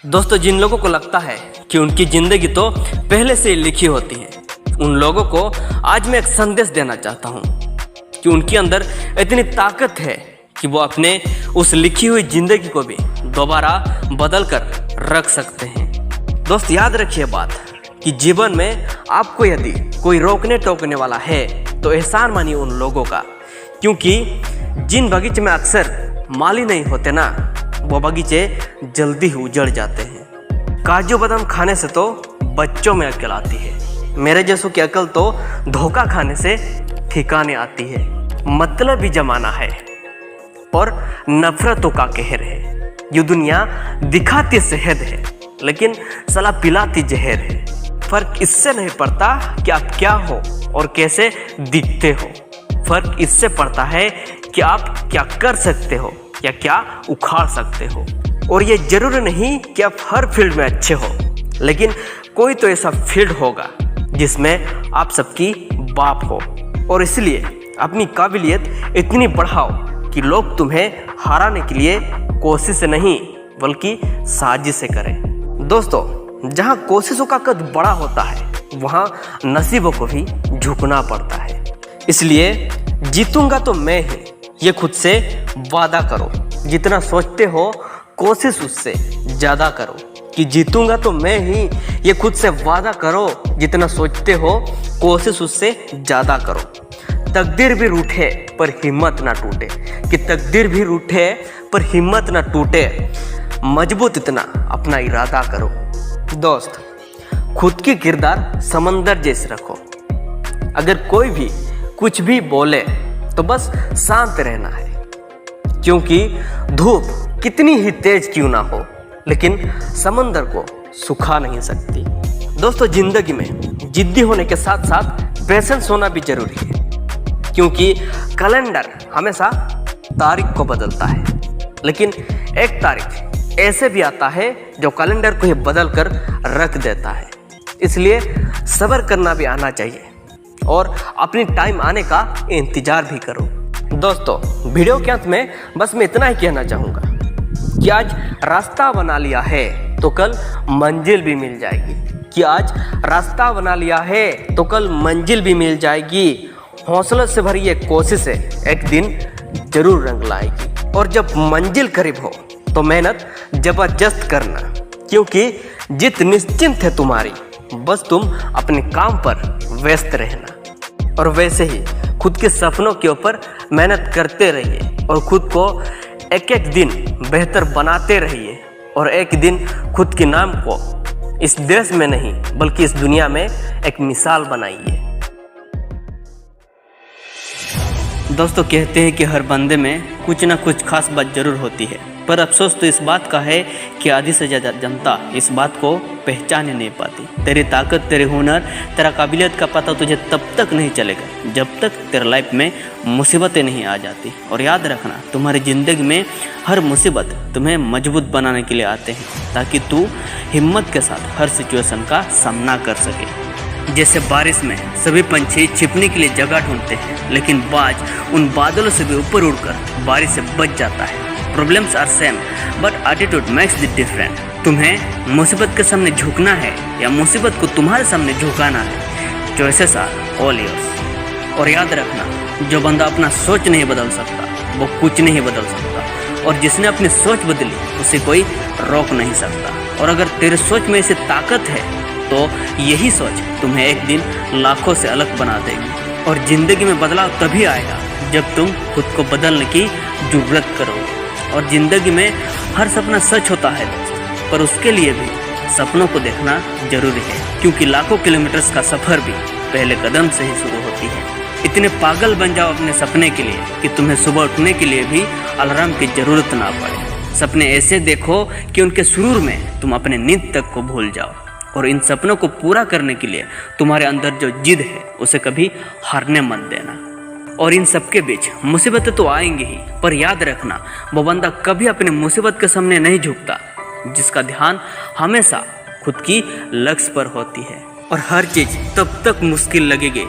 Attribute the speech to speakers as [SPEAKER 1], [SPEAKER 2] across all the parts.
[SPEAKER 1] दोस्तों, जिन लोगों को लगता है कि उनकी जिंदगी तो पहले से ही लिखी होती है, उन लोगों को आज मैं एक संदेश देना चाहता हूँ कि उनके अंदर इतनी ताकत है कि वो अपने उस लिखी हुई जिंदगी को भी दोबारा बदल कर रख सकते हैं। दोस्त, याद रखिए बात कि जीवन में आपको यदि कोई रोकने टोकने वाला है तो एहसान मानिए उन लोगों का, क्योंकि जिन बगीचे में अक्सर माली नहीं होते ना, वो बगीचे जल्दी ही उजड़ जाते हैं। काजू बादाम खाने से तो बच्चों में अकल आती है, मेरे जैसों की अकल तो धोखा खाने से ठिकाने आती है। मतलब ही जमाना है और नफरतों का कहर है। ये दुनिया दिखाती शहद है लेकिन सला पिलाती जहर है। फर्क इससे नहीं पड़ता कि आप क्या हो और कैसे दिखते हो, फर्क इससे पड़ता है कि आप क्या कर सकते हो या क्या उखाड़ सकते हो। और ये जरूरी नहीं कि आप हर फील्ड में अच्छे हो, लेकिन कोई तो ऐसा फील्ड होगा जिसमें आप सबकी बाप हो। और इसलिए अपनी काबिलियत इतनी बढ़ाओ कि लोग तुम्हें हराने के लिए कोशिश नहीं बल्कि साजिश करें। दोस्तों, जहाँ कोशिशों का कद बड़ा होता है वहाँ नसीबों को भी झुकना पड़ता है। इसलिए जीतूंगा तो मैं ही, ये खुद से वादा करो। जितना सोचते हो कोशिश उससे ज़्यादा करो। कि जीतूंगा तो मैं ही, ये खुद से वादा करो। जितना सोचते हो कोशिश उससे ज़्यादा करो। तकदीर भी रूठे पर हिम्मत ना टूटे, कि तकदीर भी रूठे पर हिम्मत ना टूटे। मजबूत इतना अपना इरादा करो। दोस्त, खुद की किरदार समंदर जैसे रखो। अगर कोई भी कुछ भी बोले तो बस शांत रहना है, क्योंकि धूप कितनी ही तेज क्यों ना हो लेकिन समंदर को सुखा नहीं सकती। दोस्तों, जिंदगी में जिद्दी होने के साथ साथ पेशेंस होना भी जरूरी है, क्योंकि कैलेंडर हमेशा तारीख को बदलता है, लेकिन एक तारीख ऐसे भी आता है जो कैलेंडर को ही बदल कर रख देता है। इसलिए सब्र करना भी आना चाहिए और अपनी टाइम आने का इंतजार भी करो। दोस्तों, वीडियो के अंत में बस मैं इतना ही कहना चाहूँगा कि आज रास्ता बना लिया है तो कल मंजिल भी मिल जाएगी, कि आज रास्ता बना लिया है तो कल मंजिल भी मिल जाएगी। हौसले से भरी ये कोशिश है एक दिन जरूर रंग लाएगी। और जब मंजिल करीब हो तो मेहनत जबरदस्त करना, क्योंकि जीत निश्चिंत है तुम्हारी, बस तुम अपने काम पर व्यस्त रहना। और वैसे ही खुद के सपनों के ऊपर मेहनत करते रहिए और खुद को एक एक दिन बेहतर बनाते रहिए। और एक दिन खुद के नाम को इस देश में नहीं बल्कि इस दुनिया में एक मिसाल बनाइए। दोस्तों, कहते हैं कि हर बंदे में कुछ ना कुछ खास बात जरूर होती है, पर अफसोस तो इस बात का है कि आधी से ज़्यादा जनता इस बात को पहचान ही नहीं पाती। तेरी ताकत, तेरे हुनर, तेरा काबिलियत का पता तुझे तब तक नहीं चलेगा जब तक तेरे लाइफ में मुसीबतें नहीं आ जाती। और याद रखना, तुम्हारी ज़िंदगी में हर मुसीबत तुम्हें मजबूत बनाने के लिए आते हैं, ताकि तू हिम्मत के साथ हर सिचुएशन का सामना कर सके। जैसे बारिश में सभी पंछी छिपने के लिए जगह ढूंढते हैं, लेकिन बाज उन बादलों से भी ऊपर उड़कर बारिश से बच जाता है। Problems are same but attitude makes the difference. तुम्हें मुसीबत के सामने झुकना है या मुसीबत को तुम्हारे सामने झुकाना है, चॉइसेस आर ऑल योर्स। और याद रखना, जो बंदा अपना सोच नहीं बदल सकता वो कुछ नहीं बदल सकता, और जिसने अपनी सोच बदली उसे कोई रोक नहीं सकता। और अगर तेरे सोच में ऐसी ताकत है तो यही सोच तुम्हें एक दिन लाखों से अलग बना देगी। और ज़िंदगी में बदलाव तभी आएगा जब तुम खुद को बदलने की जुर्रत करोगे। और ज़िंदगी में हर सपना सच होता है दोस्त, पर उसके लिए भी सपनों को देखना जरूरी है, क्योंकि लाखों किलोमीटर्स का सफ़र भी पहले कदम से ही शुरू होती है। इतने पागल बन जाओ अपने सपने के लिए कि तुम्हें सुबह उठने के लिए भी अलार्म की ज़रूरत ना पड़े। सपने ऐसे देखो कि उनके सुरूर में तुम अपने नींद तक को भूल जाओ। और इन सपनों को पूरा करने के लिए तुम्हारे अंदर जो जिद है उसे कभी हारने मत देना। और इन सबके बीच मुसीबतें तो आएंगी ही, पर याद रखना, वो बंदा कभी अपनी मुसीबत के सामने नहीं झुकता जिसका ध्यान हमेशा खुद की लक्ष्य पर होती है। और हर चीज़ तब तक मुश्किल लगेगी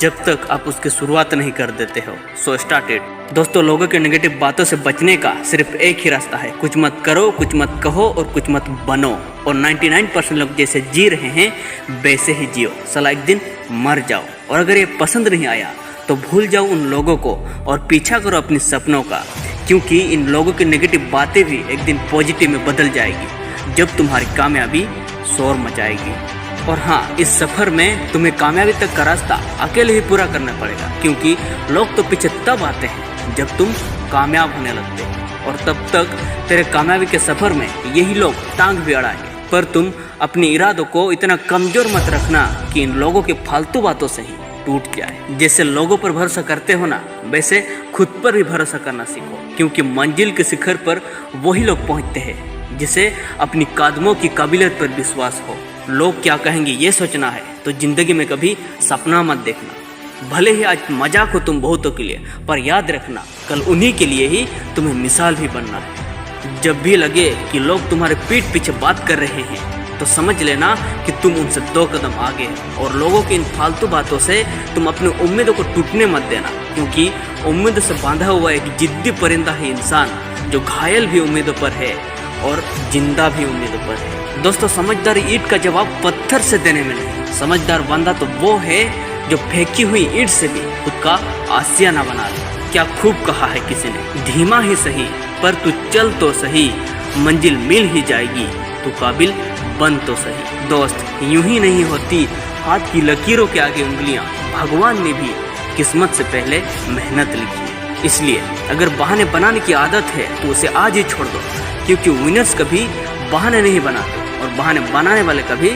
[SPEAKER 1] जब तक आप उसकी शुरुआत नहीं कर देते हो। So start it. दोस्तों, लोगों के नेगेटिव बातों से बचने का सिर्फ एक ही रास्ता है, कुछ मत करो, कुछ मत कहो और कुछ मत बनो। और 99% लोग जैसे जी रहे हैं वैसे ही जियो, साला एक दिन मर जाओ। और अगर ये पसंद नहीं आया तो भूल जाओ उन लोगों को और पीछा करो अपने सपनों का, क्योंकि इन लोगों की नेगेटिव बातें भी एक दिन पॉजिटिव में बदल जाएगी जब तुम्हारी कामयाबी शोर मचाएगी। और हाँ, इस सफ़र में तुम्हें कामयाबी तक का रास्ता अकेले ही पूरा करना पड़ेगा, क्योंकि लोग तो पीछे तब आते हैं जब तुम कामयाब होने लगते हो, और तब तक तेरे कामयाबी के सफ़र में यही लोग टांग भी अड़ाएंगे। पर तुम अपने इरादों को इतना कमज़ोर मत रखना कि इन लोगों की फालतू बातों से ही टूट जाए। जैसे लोगों पर भरोसा करते हो ना, वैसे खुद पर भी भरोसा करना सीखो, क्योंकि मंजिल के शिखर पर वही लोग पहुंचते हैं जिसे अपनी कदमों की काबिलियत पर विश्वास हो। लोग क्या कहेंगे ये सोचना है तो जिंदगी में कभी सपना मत देखना। भले ही आज मजाक हो तुम बहुतों के लिए, पर याद रखना कल उन्हीं के लिए ही तुम्हें मिसाल भी बनना है। जब भी लगे कि लोग तुम्हारे पीठ पीछे बात कर रहे हैं तो समझ लेना कि तुम उनसे 2 कदम आगे हो। और लोगों की इन फालतू बातों से तुम अपनी उम्मीदों को टूटने मत देना, क्योंकि उम्मीद से बांधा हुआ एक जिद्दी परिंदा है इंसान, जो घायल भी उम्मीदों पर है और जिंदा भी उम्मीदों पर है। दोस्तों, समझदार ईंट का जवाब पत्थर से देने में नहीं, समझदार बंदा तो वो है जो फेंकी हुई ईंट से भी खुद का आशियाना बना ले। क्या खूब कहा है किसी ने, धीमा ही सही पर तू चल तो सही, मंजिल मिल ही जाएगी, तू काबिल बन तो सही। दोस्त, यूं ही नहीं होती हाथ की लकीरों के आगे उंगलियां, भगवान ने भी किस्मत से पहले मेहनत लिखी है। इसलिए अगर बहाने बनाने की आदत है तो उसे आज ही छोड़ दो, क्योंकि विनर्स कभी बहाने नहीं बनाते और बहाने बनाने वाले कभी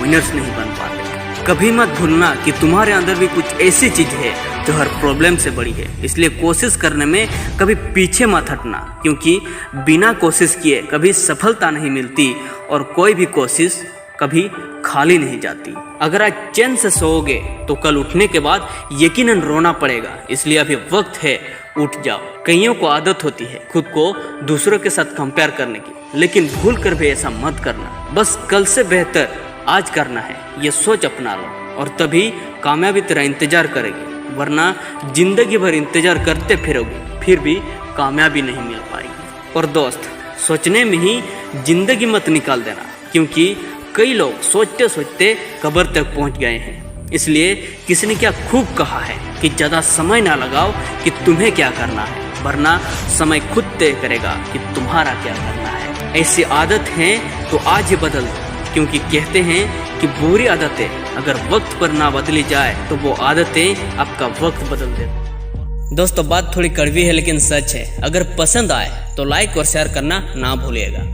[SPEAKER 1] विनर्स नहीं बन पाते। कभी मत भूलना कि तुम्हारे अंदर भी कुछ ऐसी चीज है जो हर प्रॉब्लम से बड़ी है। इसलिए कोशिश करने में कभी पीछे मत हटना, क्योंकि बिना कोशिश किए कभी सफलता नहीं मिलती और कोई भी कोशिश कभी खाली नहीं जाती। अगर आज चैन से सोओगे तो कल उठने के बाद यकीनन रोना पड़ेगा। इसलिए अभी वक्त है, उठ जाओ। कईयों को आदत होती है खुद को दूसरों के साथ कंपेयर करने की, लेकिन भूल कर भी ऐसा मत करना। बस कल से बेहतर आज करना है, ये सोच अपना लो और तभी कामयाबी तेरा इंतजार करेगी। वरना जिंदगी भर इंतजार करते फिरोगे फिर भी कामयाबी नहीं मिल पाएगी। और दोस्त, सोचने में ही जिंदगी मत निकाल देना, क्योंकि कई लोग सोचते सोचते कब्र तक पहुंच गए हैं। इसलिए किसी ने क्या खूब कहा है कि ज़्यादा समय ना लगाओ कि तुम्हें क्या करना है, वरना समय खुद तय करेगा कि तुम्हारा क्या करना है। ऐसी आदत है तो आज ही बदल दो, क्योंकि कहते हैं कि बुरी आदतें अगर वक्त पर ना बदली जाए तो वो आदतें आपका वक्त बदल देती। दोस्तों, बात थोड़ी कड़वी है लेकिन सच है। अगर पसंद आए तो लाइक और शेयर करना ना भूलिएगा।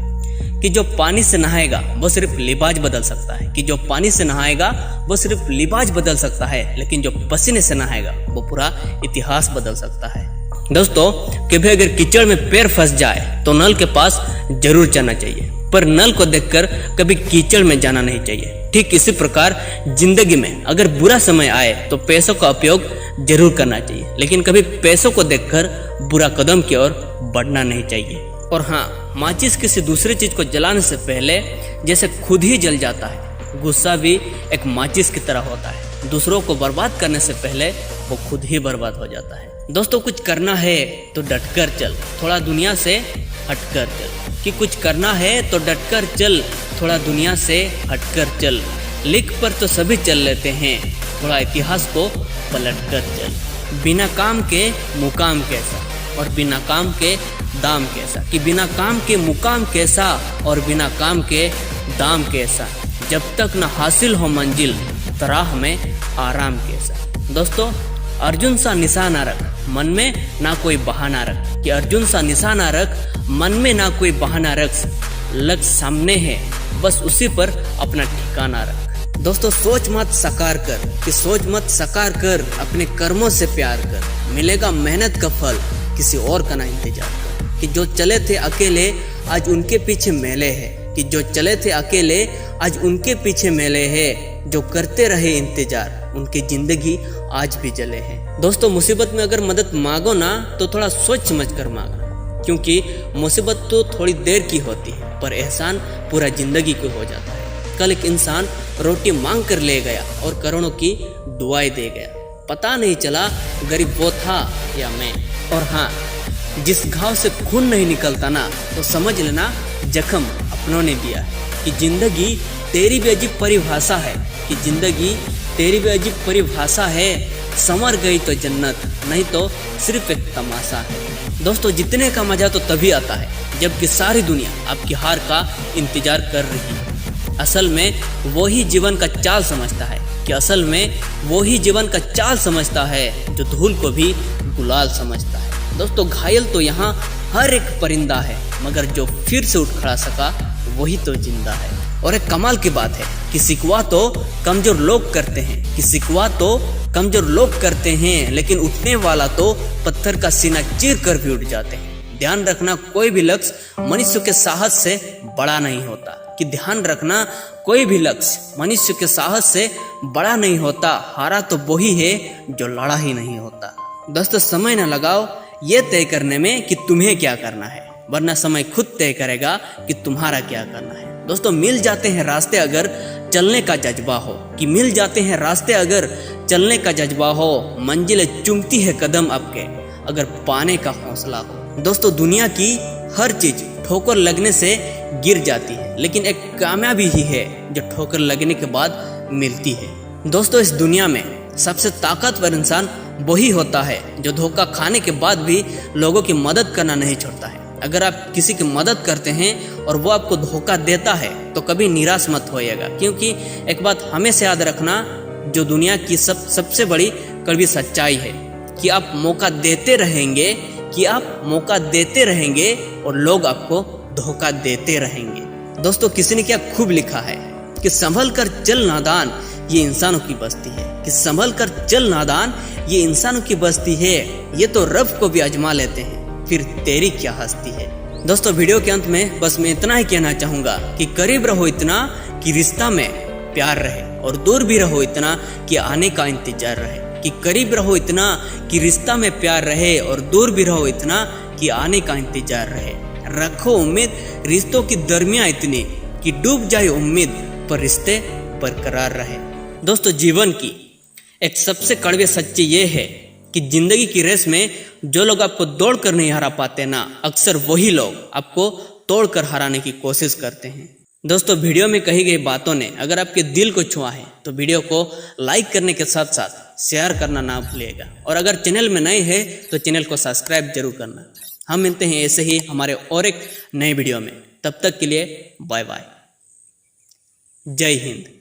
[SPEAKER 1] कि जो पानी से नहाएगा वो सिर्फ लिबाज बदल सकता है, कि जो पानी से नहाएगा वो सिर्फ लिबाज बदल सकता है, लेकिन जो पसीने से नहाएगा वो पूरा इतिहास बदल सकता है। दोस्तों, कभी अगर कीचड़ में पैर फंस जाए तो नल के पास जरूर जाना चाहिए, पर नल को देखकर कभी कीचड़ में जाना नहीं चाहिए। ठीक इसी प्रकार जिंदगी में अगर बुरा समय आए तो पैसों का उपयोग जरूर करना चाहिए, लेकिन कभी पैसों को देखकर बुरा कदम की ओर बढ़ना नहीं चाहिए। और हाँ, माचिस किसी दूसरी चीज को जलाने से पहले जैसे खुद ही जल जाता है, गुस्सा भी एक माचिस की तरह होता है। दूसरों को बर्बाद करने से पहले वो खुद ही बर्बाद हो जाता है। दोस्तों, कुछ करना है तो डटकर चल, थोड़ा दुनिया से हटकर चल। कि कुछ करना है तो डटकर चल, थोड़ा दुनिया से हटकर चल। लिख पर तो सभी चल लेते हैं, थोड़ा इतिहास को पलट कर चल। बिना काम के मुकाम कैसा और बिना काम के दाम कैसा, कि बिना काम के मुकाम कैसा और बिना काम के दाम कैसा। जब तक न हासिल हो मंजिल तराह में आराम कैसा। दोस्तों, अर्जुन सा निशाना रख, मन में ना कोई बहाना रख। कि अर्जुन सा निशाना रख, मन में ना कोई बहाना रख। लक्ष्य सामने है, बस उसी पर अपना ठिकाना रख। दोस्तों, सोच मत साकार कर, कि सोच मत साकार कर, अपने कर्मों से प्यार कर। मिलेगा मेहनत का फल, किसी और का ना इंतजार कर। कि जो चले थे अकेले आज उनके पीछे मेले हैं, कि जो चले थे अकेले आज उनके पीछे मेले हैं। जो करते रहे इंतजार उनकी जिंदगी आज भी जले हैं। दोस्तों, मुसीबत में अगर मदद मांगो ना तो थोड़ा सोच समझ कर मांगना, क्योंकि मुसीबत तो थोड़ी देर की होती है पर एहसान पूरा जिंदगी को हो जाता है। कल एक इंसान रोटी मांग कर ले गया और करोड़ों की दुआएं दे गया। पता नहीं चला गरीब वो था या मैं। और हाँ, जिस घाव से खून नहीं निकलता ना, तो समझ लेना जख्म अपनों ने दिया है। कि जिंदगी तेरी भी अजीब परिभाषा है, कि जिंदगी तेरी भी अजीब परिभाषा है। संवर गई तो जन्नत, नहीं तो सिर्फ एक तमाशा है। दोस्तों, जीतने का मजा तो तभी आता है जबकि सारी दुनिया आपकी हार का इंतजार कर रही है। असल में वही जीवन का चाल समझता है, कि असल में वही जीवन का चाल समझता है जो धूल को भी गुलाल समझता है। दोस्तों, घायल तो यहाँ हर एक परिंदा है, मगर जो फिर से उठ खड़ा सका वही तो जिंदा है। और एक कमाल की बात है कि सिकवा तो कमजोर लोग करते हैं, कि सिकवा तो कमजोर लोग करते हैं, लेकिन उठने वाला तो पत्थर का सीना चीर कर भी उठ जाते हैं। ध्यान रखना, कोई भी लक्ष्य मनुष्य के साहस से बड़ा नहीं होता। कि ध्यान रखना, कोई भी लक्ष्य मनुष्य के साहस से बड़ा नहीं होता। हारा तो वही है जो लड़ा ही नहीं होता। दोस्तों, समय न लगाओ ये तय करने में कि तुम्हें क्या करना है, वरना समय खुद तय करेगा कि तुम्हारा क्या करना है। दोस्तों, मिल जाते हैं रास्ते अगर चलने का जज्बा हो, कि मिल जाते हैं रास्ते अगर चलने का जज्बा हो। मंजिलें चूमती है कदम आपके अगर पाने का हौसला हो। दोस्तों, दुनिया की हर चीज ठोकर लगने से गिर जाती है, लेकिन एक कामयाबी ही है जो ठोकर लगने के बाद मिलती है। दोस्तों, इस दुनिया में सबसे ताकतवर इंसान वही होता है जो धोखा खाने के बाद भी लोगों की मदद करना नहीं छोड़ता है। अगर आप किसी की मदद करते हैं और वो आपको धोखा देता है तो कभी निराश मत होइएगा, क्योंकि एक बात हमेशा याद रखना, जो दुनिया की सबसे बड़ी कड़वी सच्चाई है कि आप मौका देते रहेंगे, कि आप मौका देते रहेंगे और लोग आपको धोखा देते रहेंगे। दोस्तों, किसी ने क्या खूब लिखा है कि संभल कर चल नादान, ये इंसानों की बस्ती है। कि संभल कर चल नादान, ये इंसानों की बस्ती है। ये तो रब को भी आजमा लेते हैं, फिर तेरी क्या हस्ती है। दोस्तों, वीडियो के अंत में बस मैं इतना ही कहना चाहूँगा कि करीब रहो इतना कि रिश्ता में प्यार रहे, और दूर भी रहो इतना कि आने का इंतजार रहे। कि करीब रहो इतना कि रिश्ता में प्यार रहे, और दूर भी रहो इतना कि आने का इंतजार रहे। रखो उम्मीद रिश्तों की दरमियाँ इतनी कि डूब जाए उम्मीद पर रिश्ते बरकरार रहे। दोस्तों, जीवन की एक सबसे कड़वे सच्ची ये है कि जिंदगी की रेस में जो लोग आपको दौड़ कर नहीं हरा पाते ना, अक्सर वही लोग आपको तोड़ कर हराने की कोशिश करते हैं। दोस्तों, वीडियो में कही गई बातों ने अगर आपके दिल को छुआ है तो वीडियो को लाइक करने के साथ साथ शेयर करना ना भूलिएगा, और अगर चैनल में नए हैं तो चैनल को सब्सक्राइब जरूर करना। हम मिलते हैं ऐसे ही हमारे और एक नए वीडियो में। तब तक के लिए बाय बाय। जय हिंद।